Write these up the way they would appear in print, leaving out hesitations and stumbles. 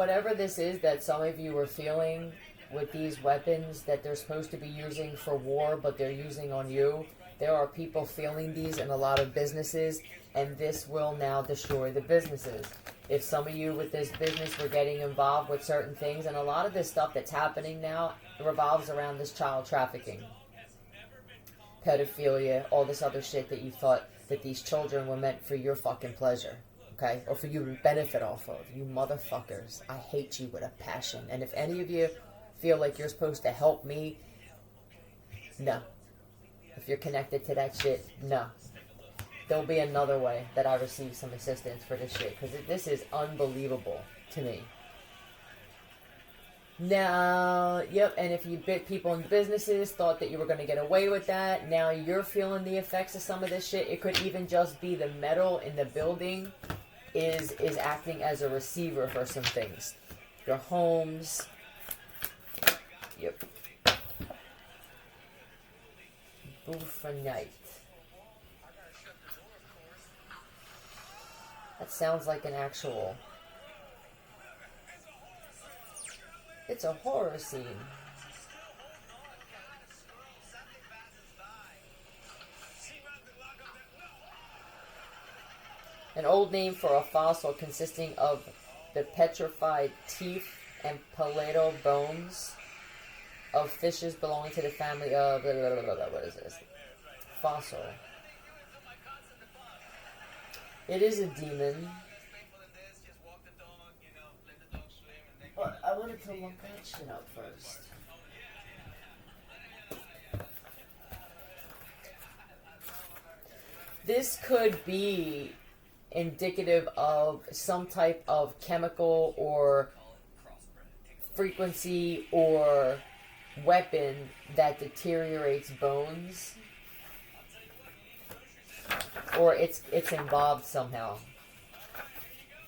whatever this is that some of you are feeling with these weapons that they're supposed to be using for war, but they're using on you, there are people feeling these in a lot of businesses, and this will now destroy the businesses. If some of you with this business were getting involved with certain things, and a lot of this stuff that's happening now revolves around this child trafficking, pedophilia, all this other shit that you thought that these children were meant for your fucking pleasure, okay? Or for you to benefit off of. You motherfuckers. I hate you with a passion. And if any of you feel like you're supposed to help me, no. If you're connected to that shit, no. There'll be another way that I receive some assistance for this shit, because this is unbelievable to me. Now, yep, and if you bit people in businesses, thought that you were going to get away with that, now you're feeling the effects of some of this shit. It could even just be the metal in the building is acting as a receiver for some things. Your homes. Yep. Buffonite. That sounds like an actual... It's a horror scene. An old name for a fossil consisting of the petrified teeth and palatal bones of fishes belonging to the family of... Blah, blah, blah, blah, blah. What is this? Fossil. It is a demon. But I wanted to look that shit up first. This could be indicative of some type of chemical or frequency or weapon that deteriorates bones. Or it's involved somehow.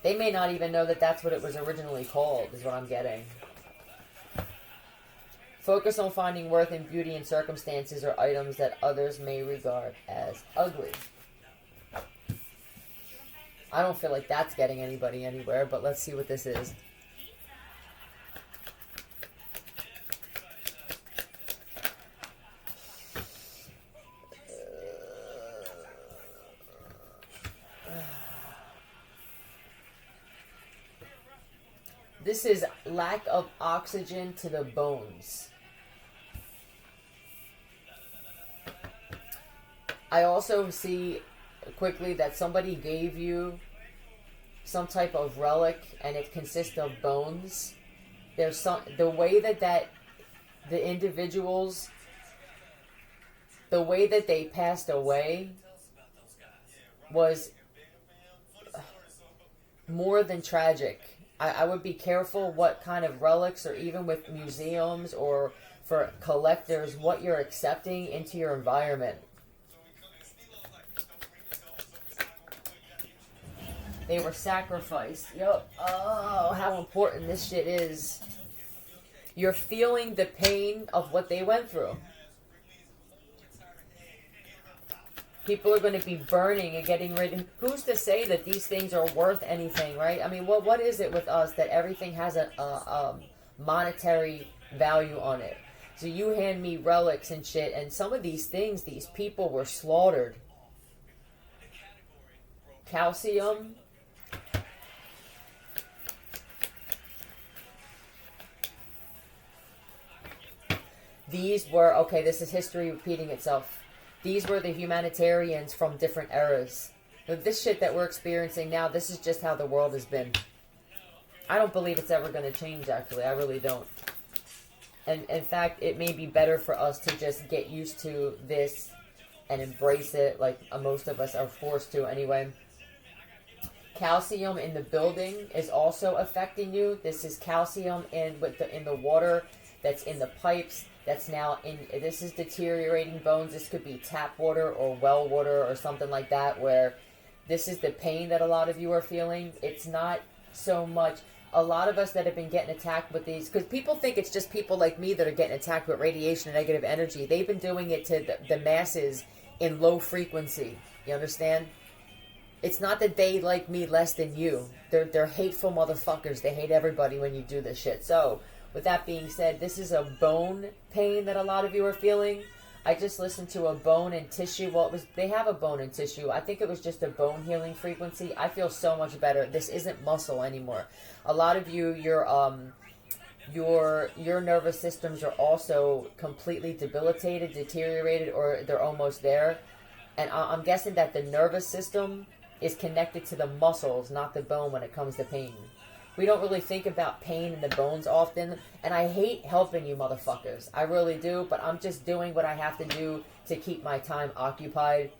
They may not even know that that's what it was originally called, is what I'm getting. Focus on finding worth and beauty in circumstances or items that others may regard as ugly. I don't feel like that's getting anybody anywhere, but let's see what this is. This is lack of oxygen to the bones. I also see quickly that somebody gave you some type of relic and it consists of bones. There's the way that the individuals, the way that they passed away was more than tragic. I would be careful what kind of relics, or even with museums or for collectors, what you're accepting into your environment. They were sacrificed. Yup. Oh, how important this shit is. You're feeling the pain of what they went through. People are going to be burning and getting rid of... Who's to say that these things are worth anything, right? I mean, what is it with us that everything has a monetary value on it? So you hand me relics and shit, and some of these things, these people were slaughtered. Calcium. These were... Okay, this is history repeating itself. These were the humanitarians from different eras. This shit that we're experiencing now, this is just how the world has been. I don't believe it's ever going to change, actually. I really don't. And in fact, it may be better for us to just get used to this and embrace it, like most of us are forced to anyway. Calcium in the building is also affecting you. This is calcium in the water that's in the pipes. That's now in, this is deteriorating bones. This could be tap water or well water or something like that, where this is the pain that a lot of you are feeling. It's not so much, a lot of us that have been getting attacked with these, because people think it's just people like me that are getting attacked with radiation and negative energy. They've been doing it to the masses in low frequency. You understand? It's not that they like me less than you. They're hateful motherfuckers. They hate everybody when you do this shit. So, with that being said, this is a bone pain that a lot of you are feeling. I just listened to a bone and tissue. Well, they have a bone and tissue. I think it was just a bone healing frequency. I feel so much better. This isn't muscle anymore. A lot of you, your nervous systems are also completely debilitated, deteriorated, or they're almost there. And I'm guessing that the nervous system is connected to the muscles, not the bone when it comes to pain. We don't really think about pain in the bones often, and I hate helping you motherfuckers. I really do, but I'm just doing what I have to do to keep my time occupied.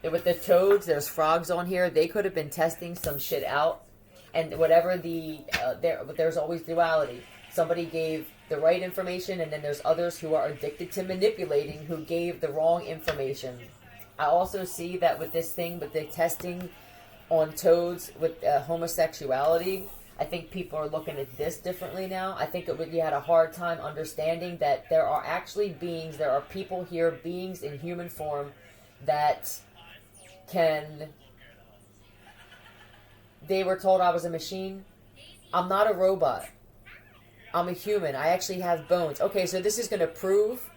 And with the toads, there's frogs on here. They could have been testing some shit out, and whatever there's always duality. Somebody gave the right information, and then there's others who are addicted to manipulating who gave the wrong information. I also see that with this thing, with the testing on toads with homosexuality, I think people are looking at this differently now. I think you had a hard time understanding that there are actually beings, there are people here, beings in human form that they were told I was a machine. I'm not a robot. I'm a human. I actually have bones. Okay, so this is going to prove.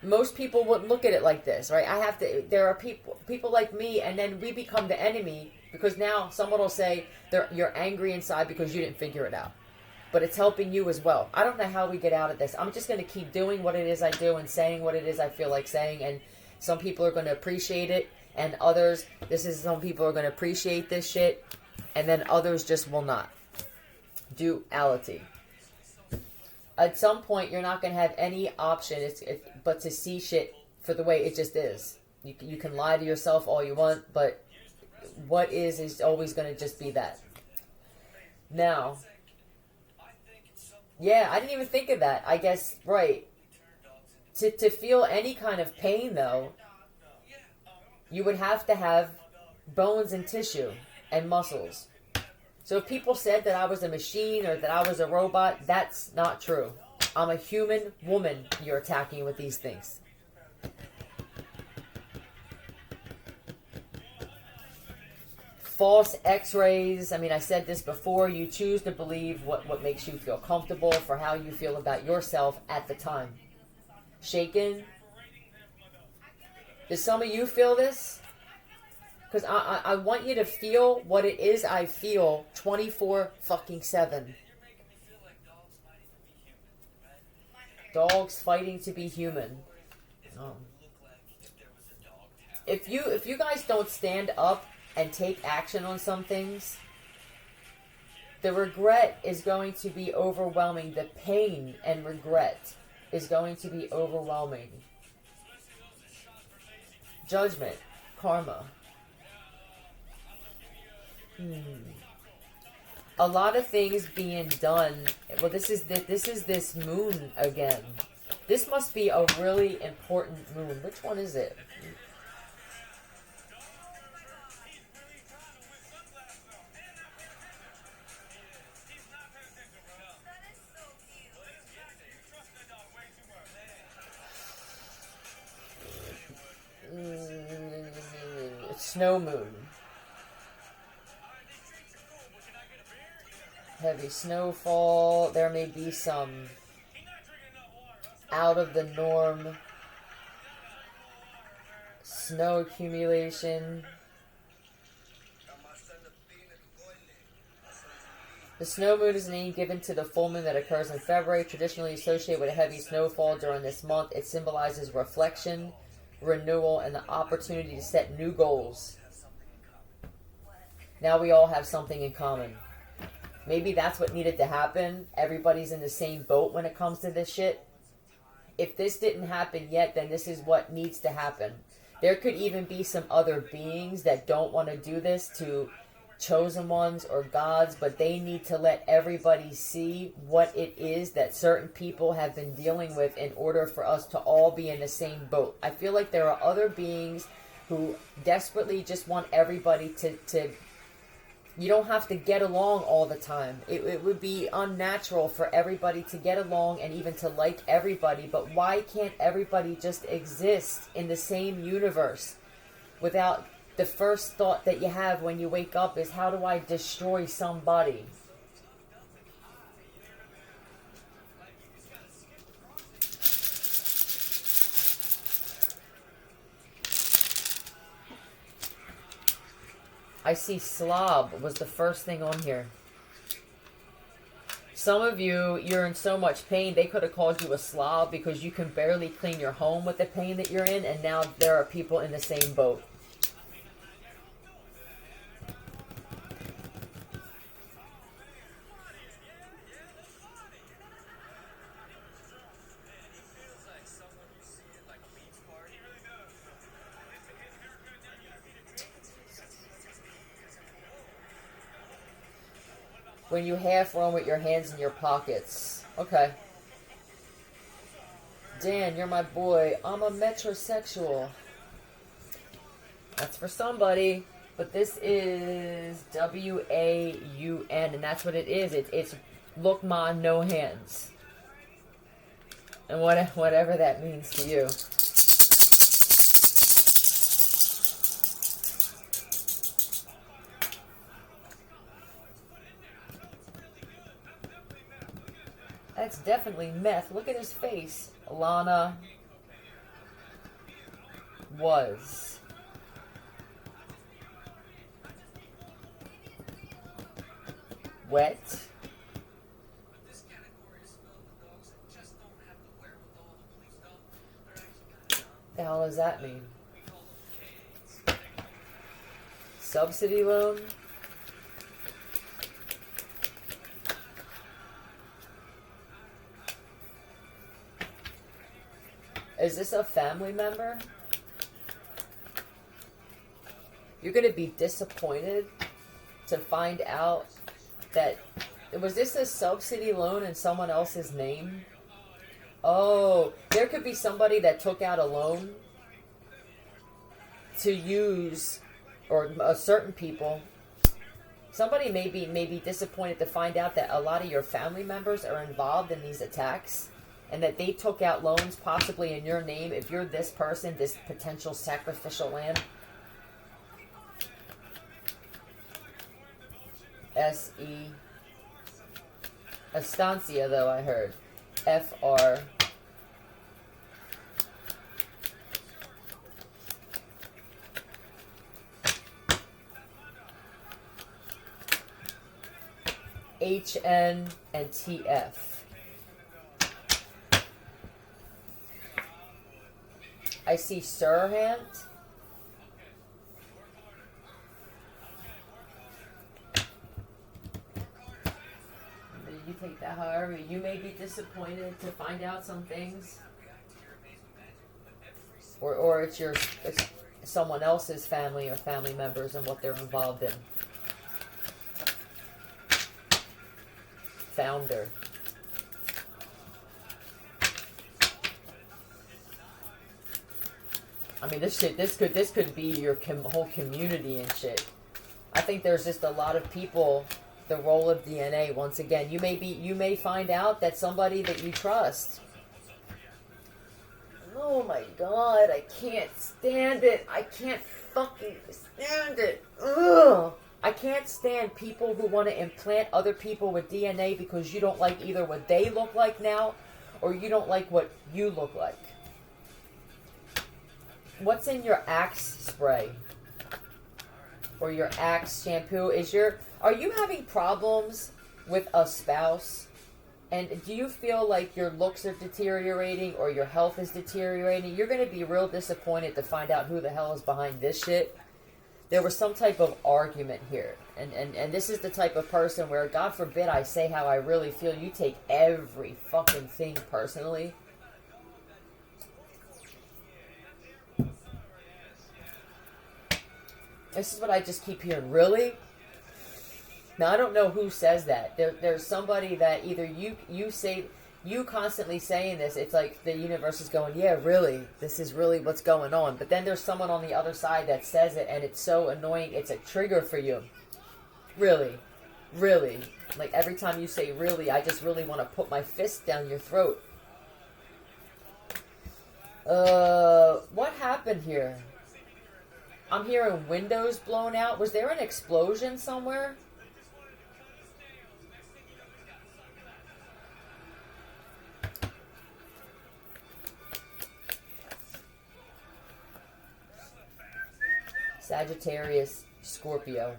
Most people wouldn't look at it like this, right? There are people like me, and then we become the enemy because now someone will say you're angry inside because you didn't figure it out. But it's helping you as well. I don't know how we get out of this. I'm just going to keep doing what it is I do and saying what it is I feel like saying, and some people are going to appreciate it, and others, some people are going to appreciate this shit, and then others just will not. Duality. At some point, you're not going to have any option but to see shit for the way it just is. You can lie to yourself all you want, but what is always going to just be that. Now, yeah, I didn't even think of that. I guess, right. To feel any kind of pain, though, you would have to have bones and tissue and muscles. So if people said that I was a machine or that I was a robot, that's not true. I'm a human woman you're attacking with these things. False x-rays. I mean, I said this before. You choose to believe what makes you feel comfortable for how you feel about yourself at the time. Shaken. Does some of you feel this? Because I want you to feel what it is I feel 24/7. Dogs fighting to be human. Oh. If you guys don't stand up and take action on some things, the regret is going to be overwhelming. The pain and regret is going to be overwhelming. Judgment, karma. A lot of things being done. Well, this is this moon again. This must be a really important moon. Which one is it? Snow moon. Heavy snowfall. There may be some out of the norm snow accumulation. The snow moon is a name given to the full moon that occurs in February, traditionally associated with a heavy snowfall during this month. It symbolizes reflection, renewal, and the opportunity to set new goals. Now we all have something in common. Maybe that's what needed to happen. Everybody's in the same boat when it comes to this shit. If this didn't happen yet, then this is what needs to happen. There could even be some other beings that don't want to do this to chosen ones or gods, but they need to let everybody see what it is that certain people have been dealing with in order for us to all be in the same boat. I feel like there are other beings who desperately just want everybody to You don't have to get along all the time. It would be unnatural for everybody to get along and even to like everybody. But why can't everybody just exist in the same universe without the first thought that you have when you wake up is, how do I destroy somebody? I see slob was the first thing on here. Some of you, you're in so much pain, they could have called you a slob because you can barely clean your home with the pain that you're in, and now there are people in the same boat. When you half run with your hands in your pockets. Okay. Dan, you're my boy. I'm a metrosexual. That's for somebody. But this is W-A-U-N. And that's what it is. It's look ma, no hands. And whatever that means to you. That's definitely meth. Look at his face. Alana was. Wet. The hell does that mean? Subsidy loan? Is this a family member? You're going to be disappointed to find out that... Was this a subsidy loan in someone else's name? Oh, there could be somebody that took out a loan to use, or certain people. Somebody may be disappointed to find out that a lot of your family members are involved in these attacks. And that they took out loans possibly in your name if you're this person, this potential sacrificial lamb. S-E. Estancia, though, I heard. F-R. H-N and T-F. I see Surhant. You take that however. You may be disappointed to find out some things. Or it's someone else's family or family members and what they're involved in. Founder. I mean, this could be your whole community and shit. I think there's just a lot of people. The role of DNA. Once again, you may find out that somebody that you trust. Oh my God, I can't stand it. I can't fucking stand it. Ugh. I can't stand people who want to implant other people with DNA because you don't like either what they look like now, or you don't like what you look like. What's in your Axe spray? Or your Axe shampoo? Are you having problems with a spouse? And do you feel like your looks are deteriorating or your health is deteriorating? You're going to be real disappointed to find out who the hell is behind this shit. There was some type of argument here. And this is the type of person where, God forbid I say how I really feel, you take every fucking thing personally. This is what I just keep hearing. Really? Now, I don't know who says that. There's somebody that either you say, you constantly saying this, it's like the universe is going, yeah, really, this is really what's going on. But then there's someone on the other side that says it, and it's so annoying, it's a trigger for you. Really, really. Like every time you say really, I just really want to put my fist down your throat. What happened here? I'm hearing windows blown out. Was there an explosion somewhere? Sagittarius, Scorpio.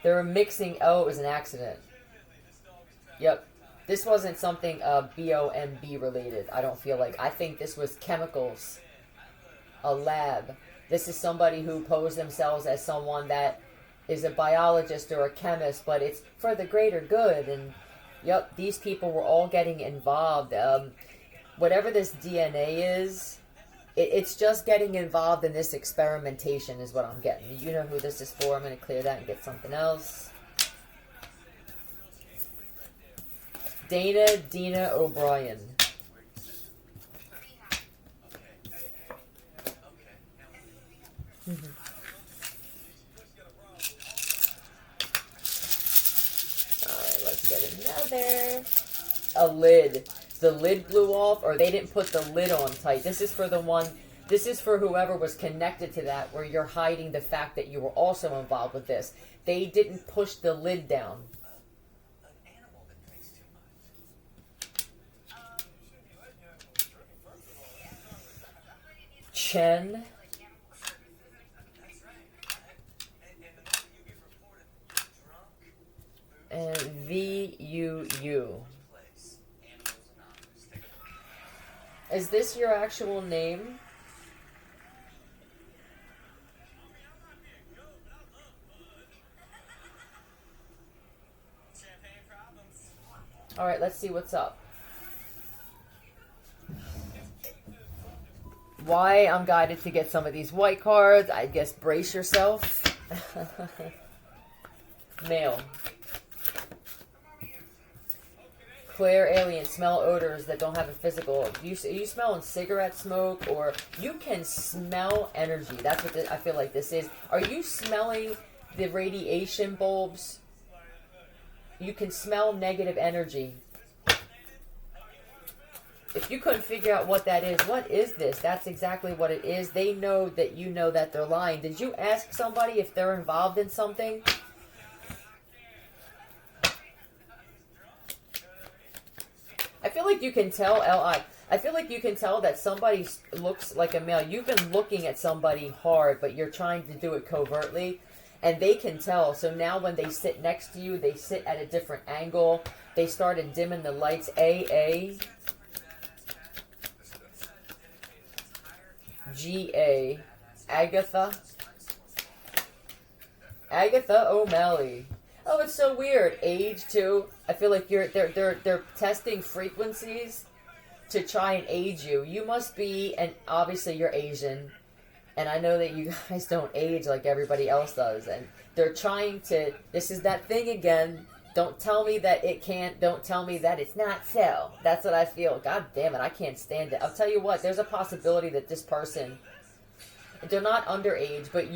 They were mixing. Oh, it was an accident. Yep. This wasn't something BOMB related. I don't feel like. I think this was chemicals. A lab. This is somebody who posed themselves as someone that is a biologist or a chemist, but it's for the greater good. And yep, these people were all getting involved. Whatever this DNA is, it's just getting involved in this experimentation is what I'm getting. You know who this is for. I'm going to clear that and get something else. Dina O'Brien. Alright, let's get another. A lid. The lid blew off, or they didn't put the lid on tight. This is for the one, this is for whoever was connected to that, where you're hiding the fact that you were also involved with this. They didn't push the lid down. Chen. And VUU. Is this your actual name? Alright, let's see what's up. Why I'm guided to get some of these white cards. I guess brace yourself. Male. Clear alien, smell odors that don't have a physical. Are you smelling cigarette smoke, or you can smell energy? That's what I feel like this is. Are you smelling the radiation bulbs? You can smell negative energy. If you couldn't figure out what that is, what is this? That's exactly what it is. They know that you know that they're lying. Did you ask somebody if they're involved in something? I feel like you can tell, I feel like you can tell that somebody looks like a male. You've been looking at somebody hard, but you're trying to do it covertly, and they can tell. So now when they sit next to you, they sit at a different angle. They started dimming the lights. AA. GA. Agatha O'Malley. Oh, it's so weird. Age too. I feel like they're testing frequencies to try and age you. You must be, and obviously you're Asian, and I know that you guys don't age like everybody else does. And they're trying to. This is that thing again. Don't tell me that it can't. Don't tell me that it's not so. That's what I feel. God damn it, I can't stand it. I'll tell you what. There's a possibility that this person. They're not underage, but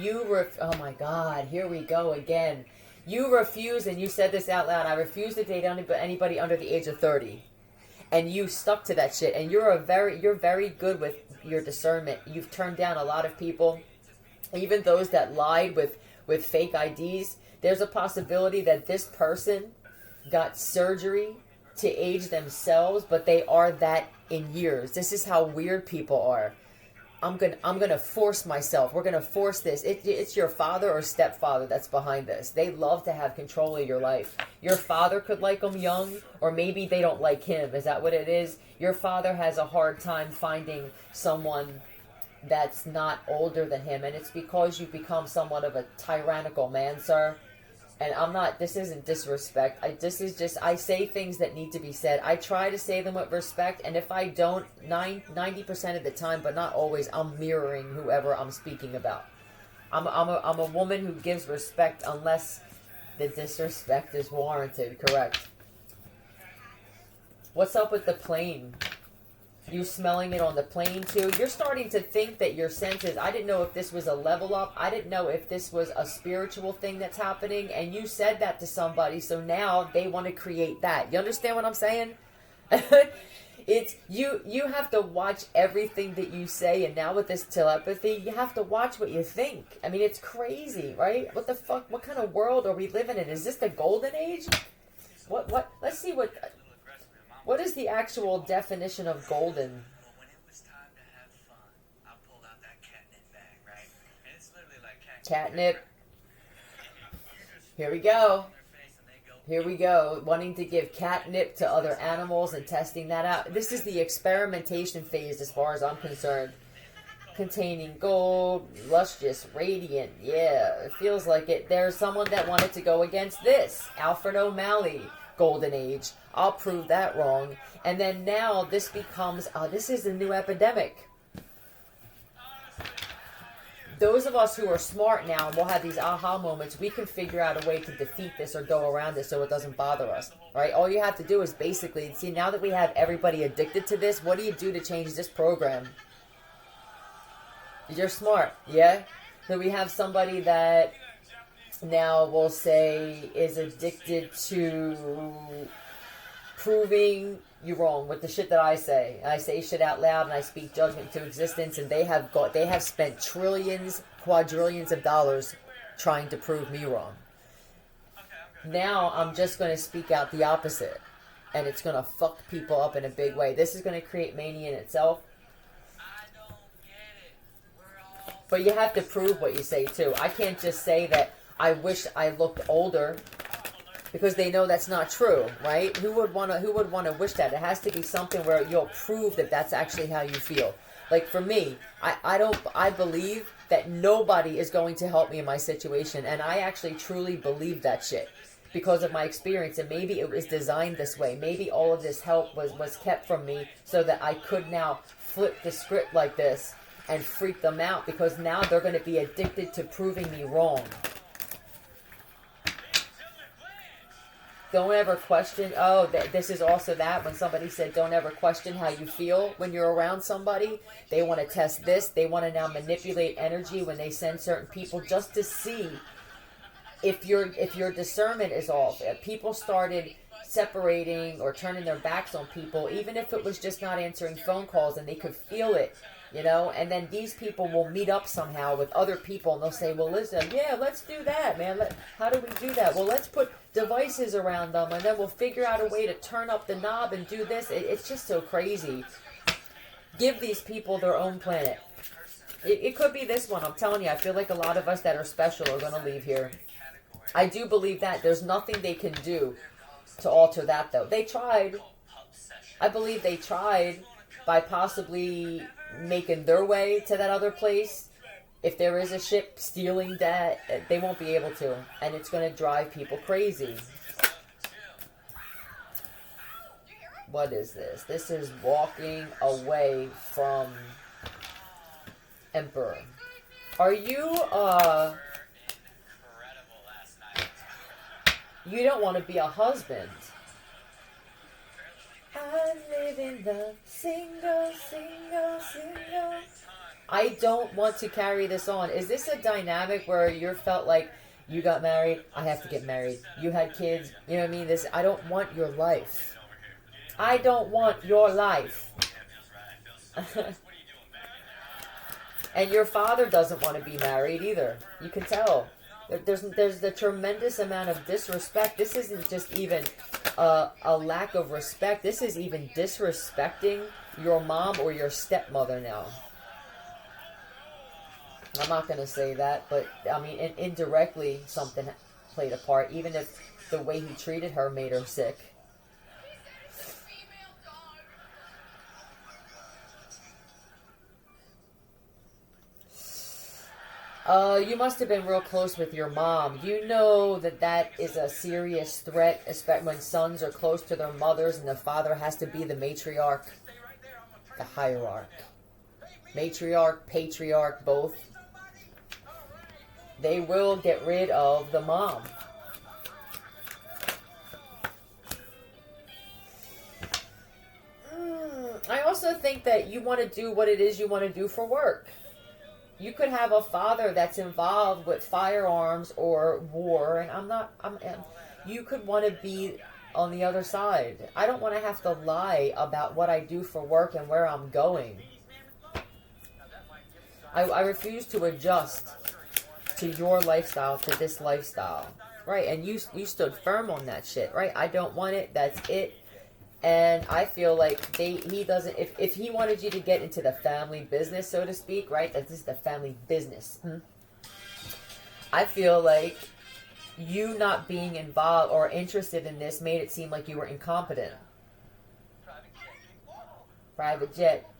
oh my God, here we go again. You refuse, and you said this out loud, I refuse to date anybody under the age of 30. And you stuck to that shit. And you're very good with your discernment. You've turned down a lot of people, even those that lied with fake IDs. There's a possibility that this person got surgery to age themselves, but they are that in years. This is how weird people are. I'm gonna force myself. We're gonna force this. It's your father or stepfather that's behind this. They love to have control of your life. Your father could like them young, or maybe they don't like him. Is that what it is? Your father has a hard time finding someone that's not older than him, and it's because you've become somewhat of a tyrannical man, sir. And I'm not, this isn't disrespect. This is just, I say things that need to be said. I try to say them with respect, and if I don't, 90% of the time, but not always, I'm mirroring whoever I'm speaking about. I'm a woman who gives respect unless the disrespect is warranted, correct? What's up with the plane? You smelling it on the plane too. You're starting to think that your senses, I didn't know if this was a level up. I didn't know if this was a spiritual thing that's happening. And you said that to somebody. So now they want to create that. You understand what I'm saying? It's you have to watch everything that you say. And now with this telepathy, you have to watch what you think. I mean, it's crazy, right? What the fuck? What kind of world are we living in? Is this the golden age? What? Let's see what is the actual definition of golden? Well, when it was time to have fun, I pulled out that catnip bag, right? And it's literally like catnip. Here we go. Here we go. Wanting to give catnip to other animals and testing that out. This is the experimentation phase as far as I'm concerned. Containing gold, luscious, radiant. Yeah, it feels like it. There's someone that wanted to go against this. Alfred O'Malley. Golden age. I'll prove that wrong. And then now this becomes, this is a new epidemic. Those of us who are smart now, and we'll have these aha moments, we can figure out a way to defeat this or go around it so it doesn't bother us. Right? All you have to do is basically, see, now that we have everybody addicted to this, what do you do to change this program? You're smart, yeah? So we have somebody that now we'll say is addicted to proving you wrong with the shit that I say. I say shit out loud and I speak judgment to existence, and they have spent trillions, quadrillions of dollars trying to prove me wrong. Now I'm just going to speak out the opposite, and it's going to fuck people up in a big way. This is going to create mania in itself. But you have to prove what you say too. I can't just say that I wish I looked older, because they know that's not true, right? Who would want to wish that? It has to be something where you'll prove that that's actually how you feel. Like for me, I believe that nobody is going to help me in my situation, and I actually truly believe that shit because of my experience. And maybe it was designed this way. Maybe all of this help was kept from me so that I could now flip the script like this and freak them out, because now they're going to be addicted to proving me wrong. Don't ever question, this is also that, when somebody said don't ever question how you feel when you're around somebody. They want to test this. They want to now manipulate energy when they send certain people just to see if your discernment is off. If people started separating or turning their backs on people, even if it was just not answering phone calls and they could feel it, and then these people will meet up somehow with other people and they'll say, well, listen, yeah, let's do that, man. How do we do that? Well, let's put devices around them, and then we'll figure out a way to turn up the knob and do this. It's just so crazy. Give these people their own planet. It could be this one. I'm telling you, I feel like a lot of us that are special are going to leave here. I do believe that. There's nothing they can do to alter that, though. They tried. I believe they tried by possibly making their way to that other place. If there is a ship stealing that, they won't be able to. And it's going to drive people crazy. What is this? This is walking away from Emperor. Are you, you don't want to be a husband. I live in the single. I don't want to carry this on. Is this a dynamic where you felt like you got married, I have to get married. You had kids, you know what I mean? I don't want your life. I don't want your life. And your father doesn't want to be married either. You can tell. There's a tremendous amount of disrespect. This isn't just even a lack of respect. This is even disrespecting your mom or your stepmother now. I'm not going to say that, but I mean, indirectly something played a part, even if the way he treated her made her sick. You must have been real close with your mom. You know that is a serious threat, especially when sons are close to their mothers and the father has to be the matriarch, the hierarch. Matriarch, patriarch, both. They will get rid of the mom. I also think that you want to do what it is you want to do for work. You could have a father that's involved with firearms or war, and you could want to be on the other side. I don't want to have to lie about what I do for work and where I'm going. I refuse to adjust to your lifestyle, to this lifestyle. Right, and you stood firm on that shit, right? I don't want it, that's it. And I feel like he doesn't, if he wanted you to get into the family business, so to speak, right? That this is the family business. I feel like you not being involved or interested in this made it seem like you were incompetent. Private jet.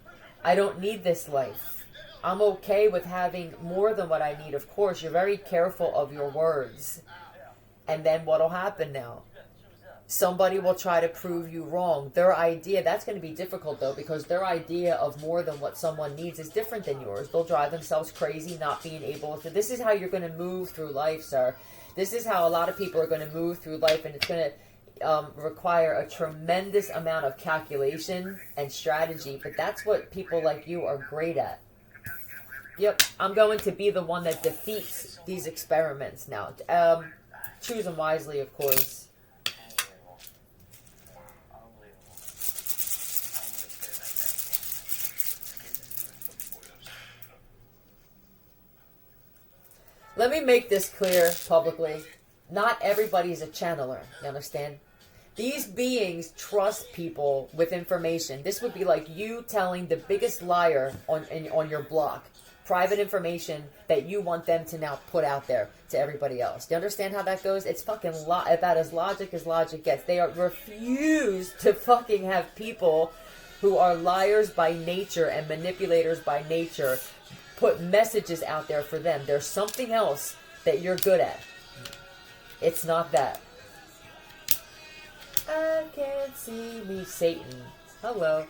I don't need this life. I'm okay with having more than what I need. Of course, you're very careful of your words. And then what'll happen now? Somebody will try to prove you wrong. Their idea, that's going to be difficult though, because their idea of more than what someone needs is different than yours. They'll drive themselves crazy not being able to. This is how you're going to move through life, sir. This is how a lot of people are going to move through life, and it's going to require a tremendous amount of calculation and strategy, but that's what people like you are great at. Yep, I'm going to be the one that defeats these experiments now. Choose them wisely, of course. Let me make this clear publicly. Not everybody's a channeler, you understand? These beings trust people with information. This would be like you telling the biggest liar on your block private information that you want them to now put out there to everybody else. Do you understand how that goes? It's fucking about as logic gets. They are refused to fucking have people who are liars by nature and manipulators by nature put messages out there for them. There's something else that you're good at. It's not that. I can't see me, Satan. Hello.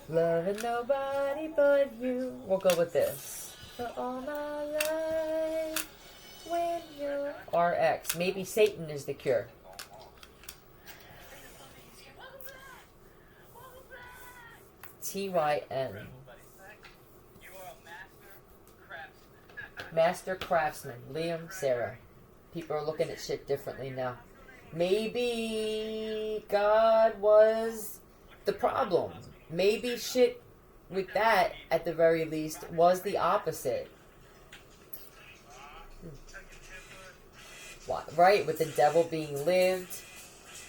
Loving nobody but you. We'll go with this. For all my life, when you're RX. Maybe Satan is the cure. TYN. Master Craftsman. Liam, Sarah. People are looking at shit differently now. Maybe God was the problem. Maybe shit with that, at the very least, was the opposite. Right, with the devil being lived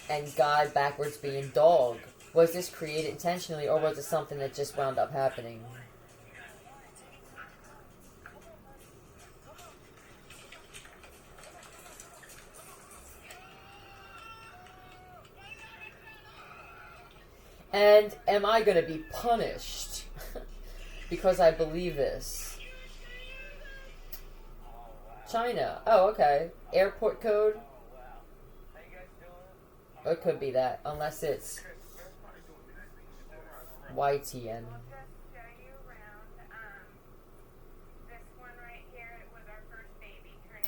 and God backwards being dog. Was this created intentionally, or was it something that just wound up happening? And am I going to be punished because I believe this? China. Oh, okay. Airport code. It could be that, unless it's YTN.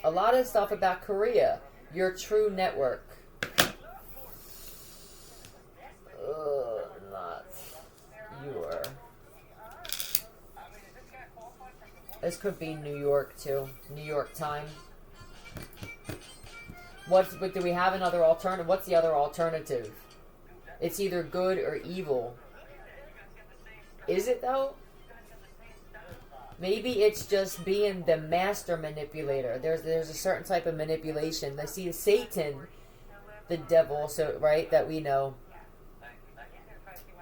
A lot of stuff about Korea. Your true network. Not your. This could be New York too. New York time. But do we have another alternative? What's the other alternative? It's either good or evil. Is it though? Maybe it's just being the master manipulator. There's a certain type of manipulation. I see Satan, the devil, so right, that we know.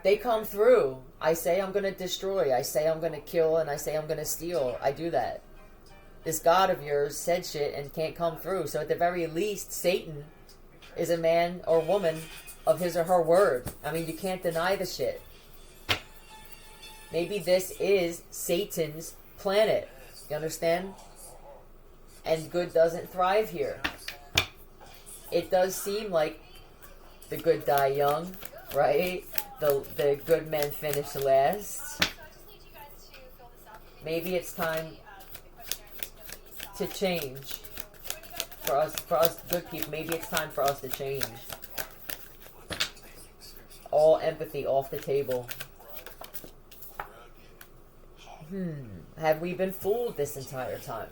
They come through. I say I'm going to destroy. I say I'm going to kill, and I say I'm going to steal. I do that. This God of yours said shit and can't come through. So at the very least, Satan is a man or woman of his or her word. I mean, you can't deny the shit. Maybe this is Satan's planet. You understand? And good doesn't thrive here. It does seem like the good die young, right? The good men finish last. Maybe it's time to change. For us good people, maybe it's time for us to change. All empathy off the table. Have we been fooled this entire time?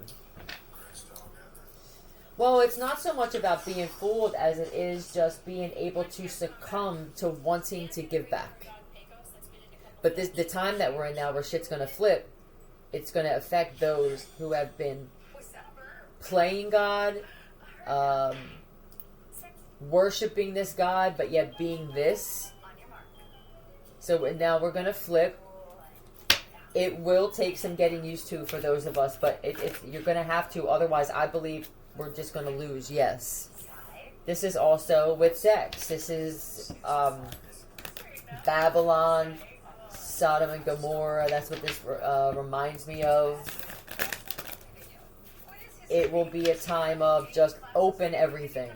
Well, it's not so much about being fooled as it is just being able to succumb to wanting to give back. But the time that we're in now where shit's going to flip, it's going to affect those who have been playing God, worshiping this God, but yet being this. So now we're going to flip. It will take some getting used to for those of us, but you're going to have to. Otherwise, I believe we're just going to lose. Yes. This is also with sex. This is Babylon, Sodom and Gomorrah. That's what this reminds me of. It will be a time of just open everything.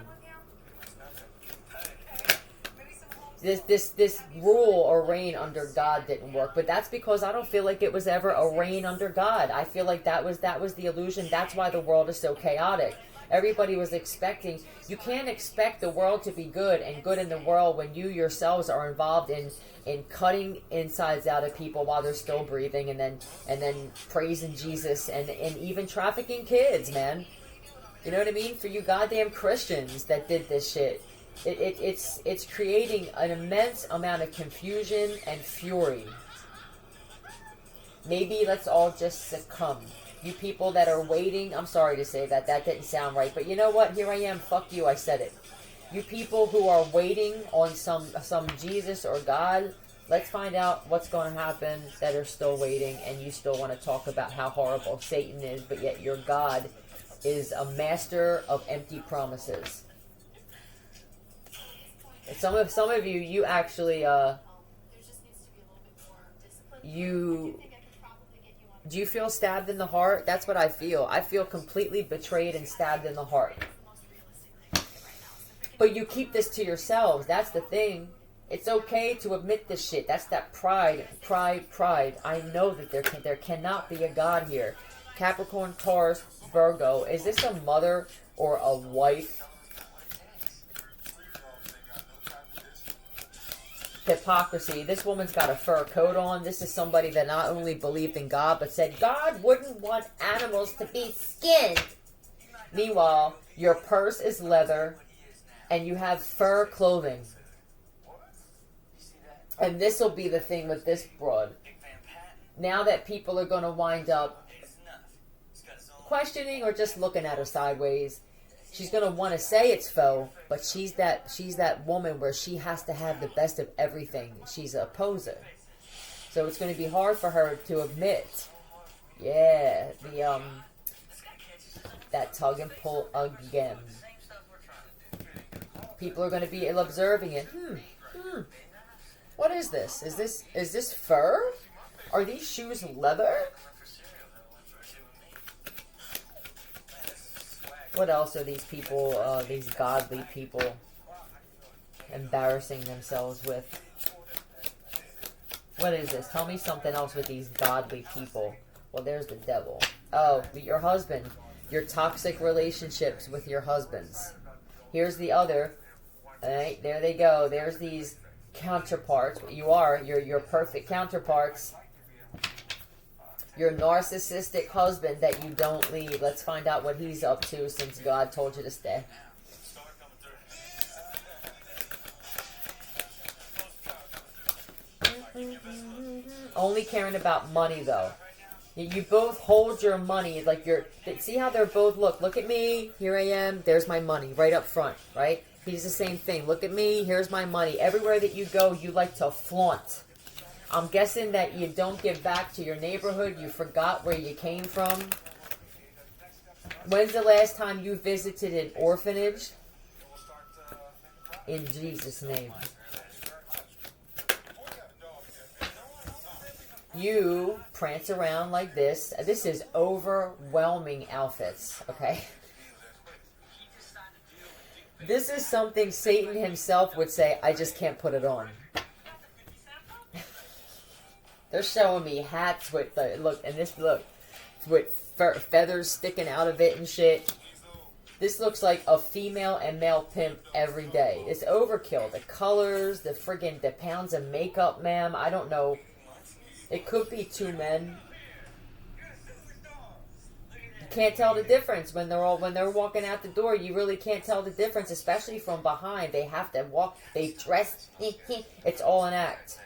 This rule or reign under God didn't work, but that's because I don't feel like it was ever a reign under God. I feel like that was the illusion. That's why the world is so chaotic. Everybody was expecting. You can't expect the world to be good and good in the world when you yourselves are involved in cutting insides out of people while they're still breathing, and then praising Jesus and even trafficking kids, man. You know what I mean? For you goddamn Christians that did this shit. It's creating an immense amount of confusion and fury. Maybe let's all just succumb. You people that are waiting, I'm sorry to say that didn't sound right, but you know what? Here I am. Fuck you. I said it. You people who are waiting on some Jesus or God, let's find out what's going to happen that are still waiting, and you still want to talk about how horrible Satan is, but yet your God is a master of empty promises. Some of you actually do you feel stabbed in the heart? That's what I feel. I feel completely betrayed and stabbed in the heart. But you keep this to yourselves. That's the thing. It's okay to admit this shit. That's that pride. I know that there cannot be a God here. Capricorn, Taurus, Virgo. Is this a mother or a wife? Hypocrisy. This woman's got a fur coat on. This is somebody that not only believed in God, but said God wouldn't want animals to be skinned. Meanwhile, your purse is leather, and you have fur clothing. And this will be the thing with this broad. Now that people are going to wind up questioning or just looking at her sideways, she's going to want to say it's faux, but she's that woman where she has to have the best of everything. She's a poser. So it's going to be hard for her to admit. Yeah, that tug and pull again. People are going to be observing it. What is this? Is this fur? Are these shoes leather? What else are these people, these godly people, embarrassing themselves with? What is this? Tell me something else with these godly people. Well, there's the devil. Oh, your husband. Your toxic relationships with your husbands. Here's the other. Alright, there they go. There's these counterparts. Your perfect counterparts. Your narcissistic husband that you don't leave. Let's find out what he's up to since God told you to stay. Only caring about money, though. You both hold your money like you're... See how they're both... Look at me. Here I am. There's my money right up front, right? He's the same thing. Look at me. Here's my money. Everywhere that you go, you like to flaunt. I'm guessing that you don't give back to your neighborhood. You forgot where you came from. When's the last time you visited an orphanage? In Jesus' name. You prance around like this. This is overwhelming outfits, okay? This is something Satan himself would say, I just can't put it on. They're showing me hats with with feathers sticking out of it and shit. This looks like a female and male pimp every day. It's overkill. The colors, the pounds of makeup, ma'am. I don't know. It could be two men. can't tell the difference when they're walking out the door. You really can't tell the difference, especially from behind. They have to walk. They dress. It's all an act.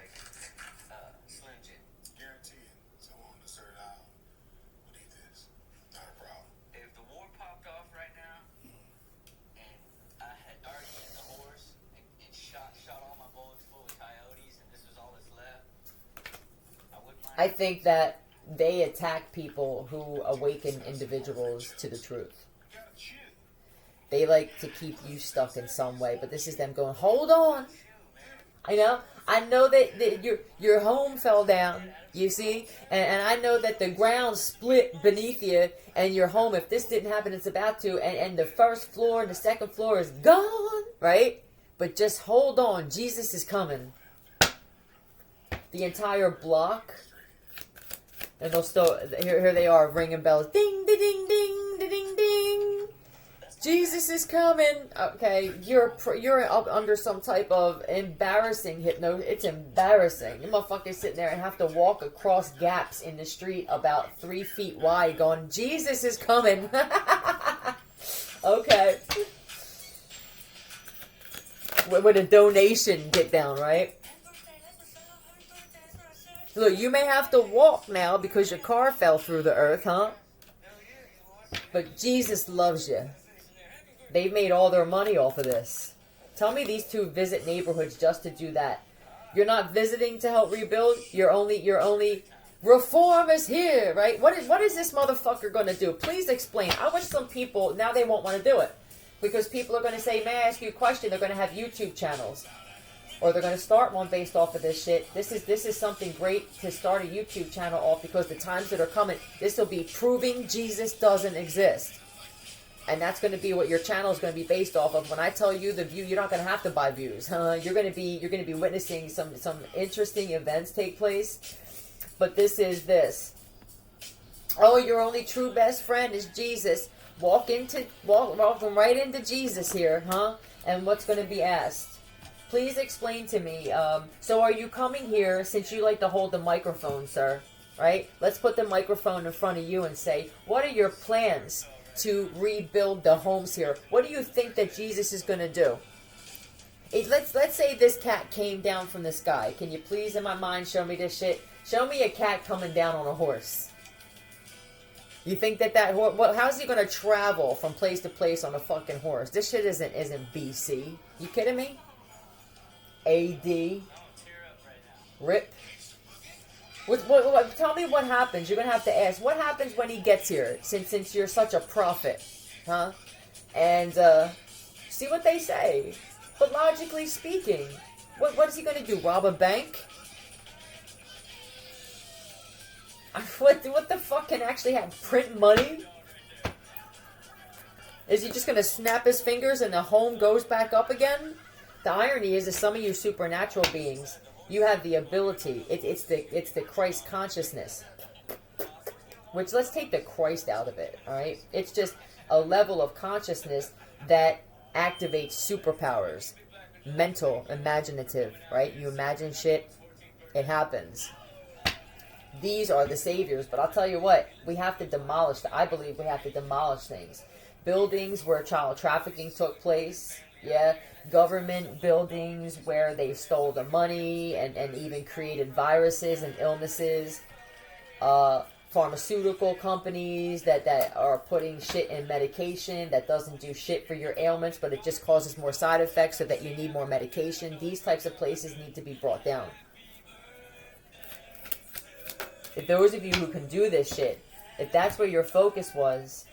Slim Jim. Guaranteed. Someone on the third aisle would eat this. Not a problem. If the war popped off right now, and I had already hit the horse and shot all my bullets full of coyotes, and this was all that's left, I wouldn't mind. I think that they attack people who awaken individuals to the truth. They like to keep you stuck in some way, but this is them going, hold on. I know that your home fell down, you see, and I know that the ground split beneath you and your home, if this didn't happen, it's about to, and the first floor and the second floor is gone, right? But just hold on, Jesus is coming. The entire block. And they'll still, here they are ringing bells. Ding, ding, ding, ding, ding, ding. Jesus is coming. Okay, you're up under some type of embarrassing hypnosis. It's embarrassing. The motherfuckers sitting there and have to walk across gaps in the street about 3 feet wide going, Jesus is coming. Okay. With a donation get down, right? Look, you may have to walk now because your car fell through the earth, huh? But Jesus loves you. They've made all their money off of this. Tell me these two visit neighborhoods just to do that. You're not visiting to help rebuild. You're only reform is here, right? What is this motherfucker going to do? Please explain. I wish some people, now they won't want to do it. Because people are going to say, may I ask you a question? They're going to have YouTube channels. Or they're going to start one based off of this shit. This is something great to start a YouTube channel off because the times that are coming, this will be proving Jesus doesn't exist. And that's going to be what your channel is going to be based off of. When I tell you the view, you're not going to have to buy views. You're going to be witnessing some interesting events take place. But this is this. Oh, your only true best friend is Jesus. Walk right into Jesus here, huh? And what's going to be asked? Please explain to me, so are you coming here, since you like to hold the microphone, sir, right? Let's put the microphone in front of you and say, what are your plans to rebuild the homes here? What do you think that Jesus is going to do? Let's say this cat came down from the sky. Can you please, in my mind, show me this shit? Show me a cat coming down on a horse. You think that how's he going to travel from place to place on a fucking horse? This shit isn't BC. You kidding me? AD. Rip. Tell me what happens. You're going to have to ask. What happens when he gets here, since you're such a prophet? Huh? And see what they say. But logically speaking, what is he going to do? Rob a bank? What the fuck can actually have? Print money? Is he just going to snap his fingers and the home goes back up again? The irony is that some of you supernatural beings, you have the ability. It's the Christ consciousness. Which, let's take the Christ out of it, alright? It's just a level of consciousness that activates superpowers. Mental, imaginative, right? You imagine shit, it happens. These are the saviors, but I'll tell you what, we have to demolish, I believe we have to demolish things. Buildings where child trafficking took place, yeah, government buildings where they stole the money and even created viruses and illnesses, pharmaceutical companies that are putting shit in medication that doesn't do shit for your ailments, but it just causes more side effects so that you need more medication. These types of places need to be brought down. If those of you who can do this shit, if that's where your focus was,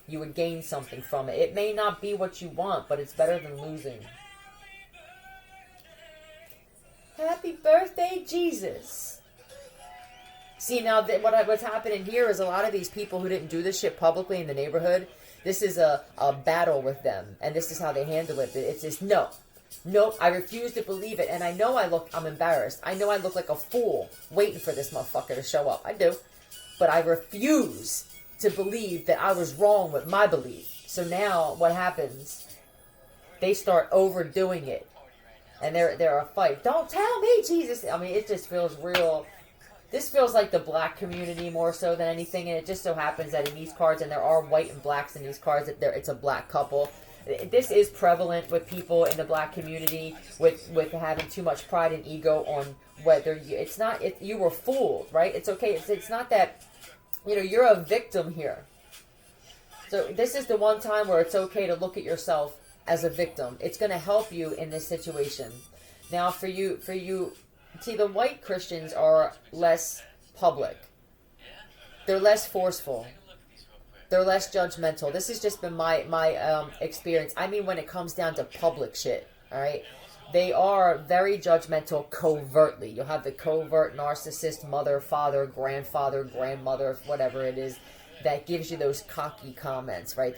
you would gain something from it. It may not be what you want, but it's better than losing. Happy birthday, Jesus. See, now what's happening here is a lot of these people who didn't do this shit publicly in the neighborhood, this is a battle with them, and this is how they handle it. It's just, no, I refuse to believe it, and I know I'm embarrassed. I know I look like a fool waiting for this motherfucker to show up. I do. But I refuse to believe that I was wrong with my belief. So now, what happens? They start overdoing it. And they're a fight. Don't tell me, Jesus. I mean, it just feels real. this feels like the black community more so than anything, and it just so happens that in these cards, and there are white and blacks in these cards, that it's a black couple. This is prevalent with people in the black community with having too much pride and ego on whether you were fooled, right? It's okay. It's not that, you're a victim here. So this is the one time where it's okay to look at yourself as a victim. It's going to help you in this situation. Now, for you, see, the white Christians are less public. They're less forceful. They're less judgmental. This has just been my experience. I mean, when it comes down to public shit, all right? They are very judgmental covertly. You'll have the covert narcissist mother, father, grandfather, grandmother, whatever it is, that gives you those cocky comments, right?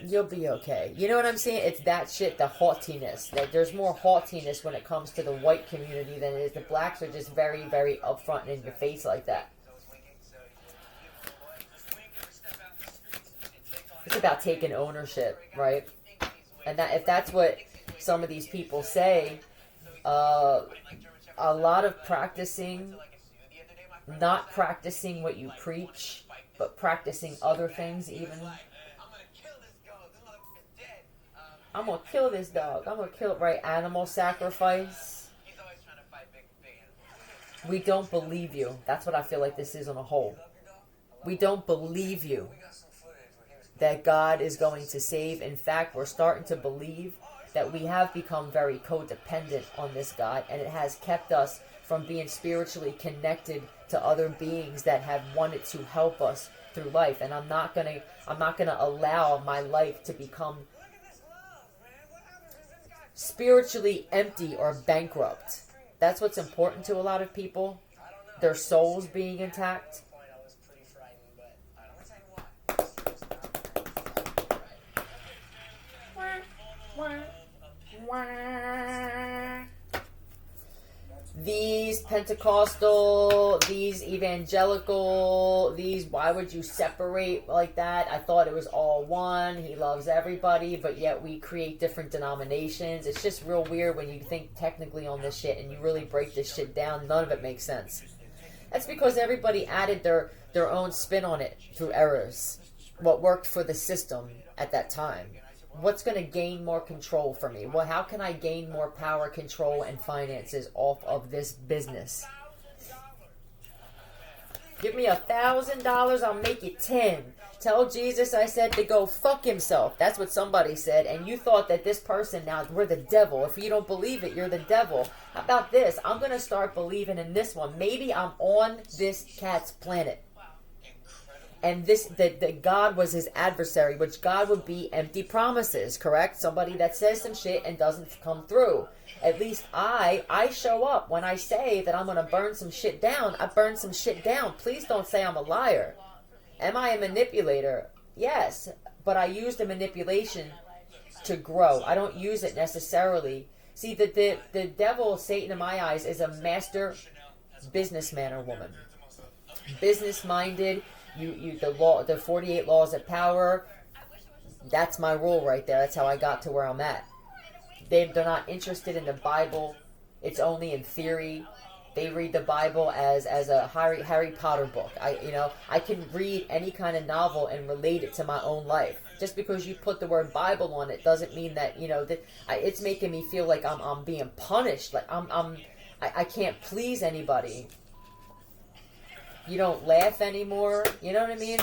You'll be okay. You know what I'm saying? It's that shit, the haughtiness. Like, there's more haughtiness when it comes to the white community than it is. The blacks are just very, very upfront and in your face like that. It's about taking ownership, right? And that if that's what some of these people say, a lot of practicing, not practicing what you preach, but practicing other things even. I'm gonna kill this dog. I'm gonna kill it, right? Animal sacrifice. We don't believe you. That's what I feel like this is on a whole. We don't believe you that God is going to save. In fact, we're starting to believe that we have become very codependent on this God, and it has kept us from being spiritually connected to other beings that have wanted to help us through life. And I'm not gonna allow my life to become spiritually empty or bankrupt. That's what's important to a lot of people. Their souls being intact. These Pentecostal, these evangelical, why would you separate like that? I thought it was all one. He loves everybody, but yet we create different denominations. It's just real weird when you think technically on this shit and you really break this shit down. None of it makes sense. That's because everybody added their own spin on it through errors. What worked for the system at that time. What's going to gain more control for me? Well, how can I gain more power, control, and finances off of this business? Give me $1,000, I'll make it 10. Tell Jesus I said to go fuck himself. That's what somebody said. And you thought that this person, now we're the devil. If you don't believe it, you're the devil. How about this? I'm going to start believing in this one. Maybe I'm on this cat's planet. And that God was his adversary, which God would be empty promises, correct? Somebody that says some shit and doesn't come through. At least I show up. When I say that I'm going to burn some shit down, I burn some shit down. Please don't say I'm a liar. Am I a manipulator? Yes, but I use the manipulation to grow. I don't use it necessarily. See, the devil, Satan in my eyes, is a master businessman or woman. Business-minded. The 48 laws of power, that's my rule right there. That's how I got to where I'm at. They're not interested in the Bible. It's only in theory. They read the Bible as a Harry Potter book. I can read any kind of novel and relate it to my own life. Just because you put the word Bible on it doesn't mean that, it's making me feel like I'm being punished. Like I can't please anybody. You don't laugh anymore. You know what I mean?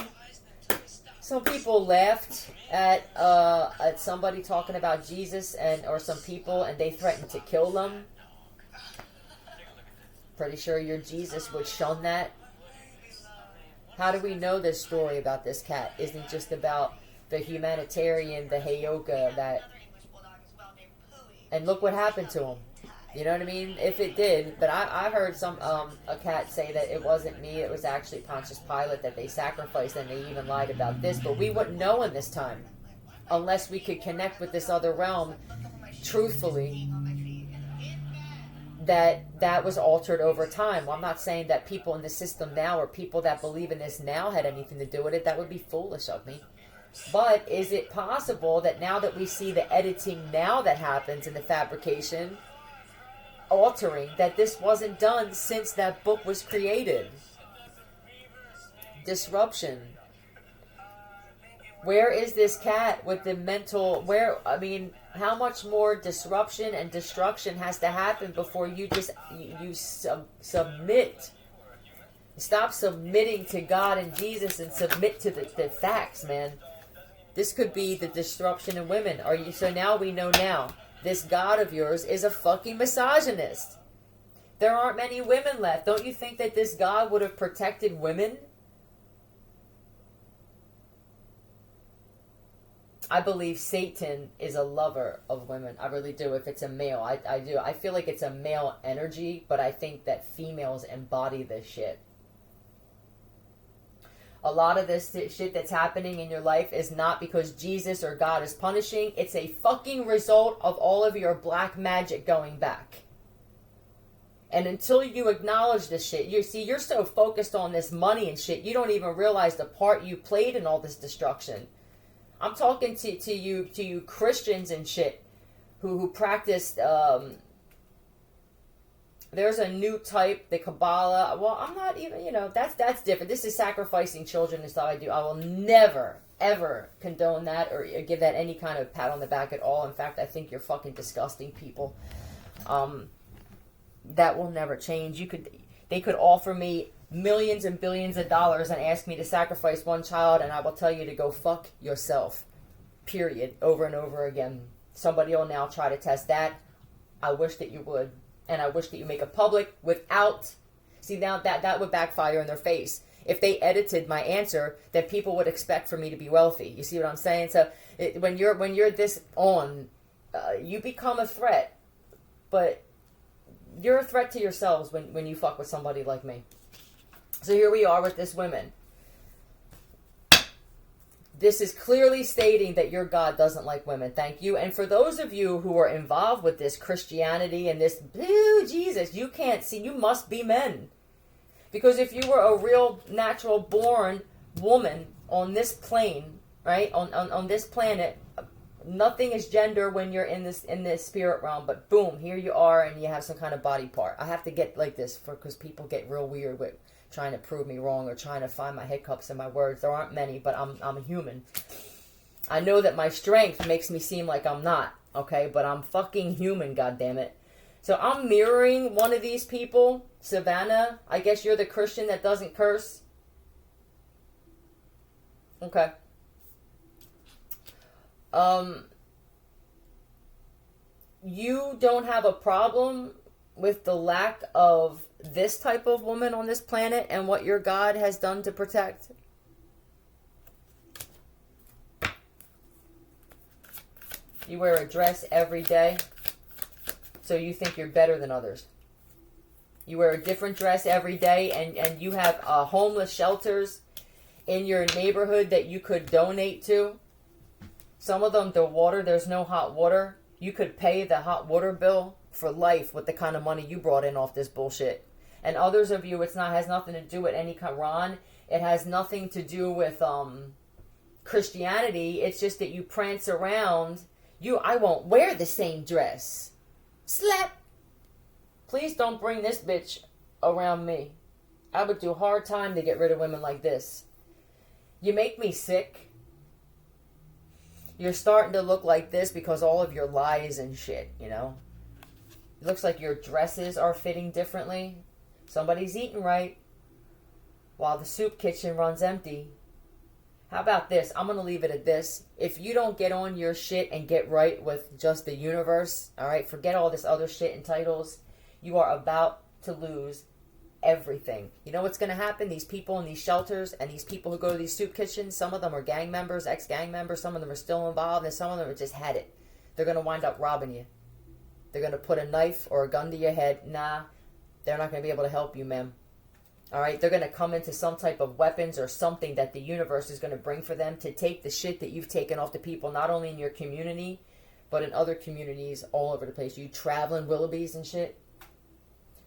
Some people laughed at somebody talking about Jesus or some people, and they threatened to kill them. Pretty sure your Jesus would shun that. How do we know this story about this cat isn't just about the humanitarian, the Heyoka, and look what happened to him. You know what I mean? If it did, but I heard a cat say that it wasn't me, it was actually Pontius Pilate that they sacrificed, and they even lied about this, but we wouldn't know in this time unless we could connect with this other realm truthfully that was altered over time. Well, I'm not saying that people in the system now or people that believe in this now had anything to do with it. That would be foolish of me. But is it possible that now that we see the editing now that happens in the fabrication, altering, that this wasn't done since that book was created. Disruption. Where is this cat with the mental, how much more disruption and destruction has to happen before you just, submit. Stop submitting to God and Jesus and submit to the facts, man. This could be the disruption in women. So now we know now. This God of yours is a fucking misogynist. There aren't many women left. Don't you think that this God would have protected women? I believe Satan is a lover of women. I really do. If it's a male, I do. I feel like it's a male energy, but I think that females embody this shit. A lot of this shit that's happening in your life is not because Jesus or God is punishing. It's a fucking result of all of your black magic going back. And until you acknowledge this shit, you're so focused on this money and shit, you don't even realize the part you played in all this destruction. I'm talking to you Christians and shit who practiced, there's a new type, the Kabbalah. Well, I'm not even, that's different. This is sacrificing children and stuff I do. I will never, ever condone that or give that any kind of pat on the back at all. In fact, I think you're fucking disgusting people. That will never change. They could offer me millions and billions of dollars and ask me to sacrifice one child, and I will tell you to go fuck yourself. Period. Over and over again. Somebody will now try to test that. I wish that you would. And I wish that you make it public without... See, now that would backfire in their face. If they edited my answer, then people would expect for me to be wealthy. You see what I'm saying? So when you're this on, you become a threat. But you're a threat to yourselves when you fuck with somebody like me. So here we are with this woman. This is clearly stating that your God doesn't like women. Thank you. And for those of you who are involved with this Christianity and this, Jesus, you can't see, you must be men. Because if you were a real natural born woman on this plane, right, on this planet, nothing is gender when you're in this spirit realm, but boom, here you are and you have some kind of body part. I have to get like this because people get real weird with trying to prove me wrong or trying to find my hiccups in my words. There aren't many, but I'm a human. I know that my strength makes me seem like I'm not, okay? But I'm fucking human, goddammit. So I'm mirroring one of these people. Savannah, I guess you're the Christian that doesn't curse. Okay. You don't have a problem with the lack of this type of woman on this planet and what your God has done to protect? You wear a dress every day, so you think you're better than others. You wear a different dress every day, and you have homeless shelters in your neighborhood that you could donate to. Some of them, the water, there's no hot water. You could pay the hot water bill for life with the kind of money you brought in off this bullshit. And others of you, has nothing to do with any Quran. It has nothing to do with Christianity. It's just that you prance around. I won't wear the same dress. Slap. Please don't bring this bitch around me. I would do a hard time to get rid of women like this. You make me sick. You're starting to look like this because all of your lies and shit, It looks like your dresses are fitting differently. Somebody's eating right while the soup kitchen runs empty. How about this? I'm going to leave it at this. If you don't get on your shit and get right with just the universe, all right, forget all this other shit and titles, you are about to lose everything. You know what's going to happen? These people in these shelters and these people who go to these soup kitchens, some of them are gang members, ex-gang members, some of them are still involved, and some of them have just had it. They're going to wind up robbing you. They're going to put a knife or a gun to your head. Nah, they're not going to be able to help you, ma'am. All right, they're going to come into some type of weapons or something that the universe is going to bring for them to take the shit that you've taken off the people, not only in your community, but in other communities all over the place. You traveling Willoughbys and shit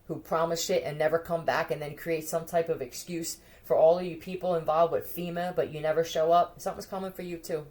who promise shit and never come back and then create some type of excuse for all of you people involved with FEMA, but you never show up. Something's coming for you too.